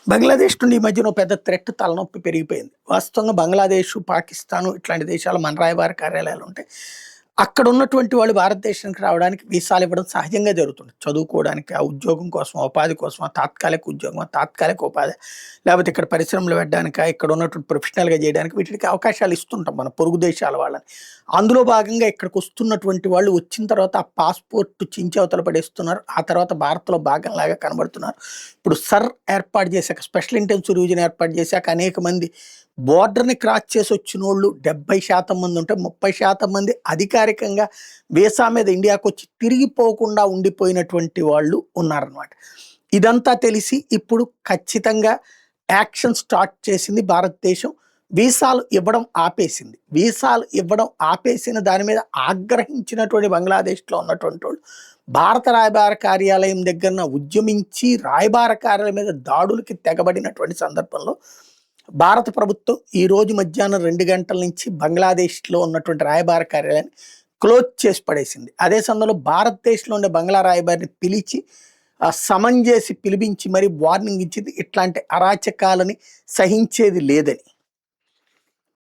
బంగ్లాదేశ్ నుండి ఈ మధ్యన ఓ పెద్ద థ్రెట్ తలనొప్పి పెరిగిపోయింది. వాస్తవంగా బంగ్లాదేశ్, పాకిస్తాను ఇట్లాంటి దేశాలు మన రాయబార కార్యాలయాలు ఉంటాయి. అక్కడ ఉన్నటువంటి వాళ్ళు భారతదేశానికి రావడానికి వీసాలు ఇవ్వడం సహజంగా జరుగుతుంది. చదువుకోవడానికి, ఆ ఉద్యోగం కోసం, ఉపాధి కోసం, ఆ తాత్కాలిక ఉద్యోగం, తాత్కాలిక ఉపాధి, లేకపోతే ఇక్కడ పరిశ్రమలు పెట్టడానికా, ఇక్కడ ఉన్నటువంటి ప్రొఫెషనల్‌గా చేయడానికి వీటికి అవకాశాలు ఇస్తుంటాం మన పొరుగు దేశాల వాళ్ళని. అందులో భాగంగా ఇక్కడికి వస్తున్నటువంటి వాళ్ళు వచ్చిన తర్వాత ఆ పాస్‌పోర్ట్ చించి అవతల పడేస్తున్నారు. ఆ తర్వాత భారత్‌లో భాగంలాగా కనబడుతున్నారు. ఇప్పుడు ఏర్పాటు చేశాక, స్పెషల్ ఇంటెన్సివ్ రివిజన్ ఏర్పాటు చేశాక అనేక మంది బోర్డర్‌ని క్రాస్ చేసి వచ్చినోళ్ళు 70% మంది ఉంటే, 30% మంది అధికారికంగా వీసా మీద ఇండియాకొచ్చి తిరిగిపోకుండా ఉండిపోయినటువంటి వాళ్ళు ఉన్నారనమాట. ఇదంతా తెలిసి ఇప్పుడు ఖచ్చితంగా యాక్షన్ స్టార్ట్ చేసింది భారతదేశం. వీసాలు ఇవ్వడం ఆపేసింది. వీసాలు ఇవ్వడం ఆపేసిన దాని మీద ఆగ్రహించినటువంటి బంగ్లాదేశ్‌లో ఉన్నటువంటోళ్ళు భారత రాయబార కార్యాలయం దగ్గరన ఉద్యమించి రాయబార కార్యాలయం మీద దాడులకి తెగబడినటువంటి సందర్భంలో భారత ప్రభుత్వం ఈరోజు మధ్యాహ్నం 2 గంటల నుంచి బంగ్లాదేశ్‌లో ఉన్నటువంటి రాయబార కార్యాలయాన్ని క్లోజ్ చేసి పడేసింది. అదే సమయంలో భారతదేశంలో ఉండే బంగ్లా రాయబారిని పిలిచి సమన్ చేసి పిలిపించి మరి వార్నింగ్ ఇచ్చింది. ఇట్లాంటి అరాచకాలని సహించేది లేదని.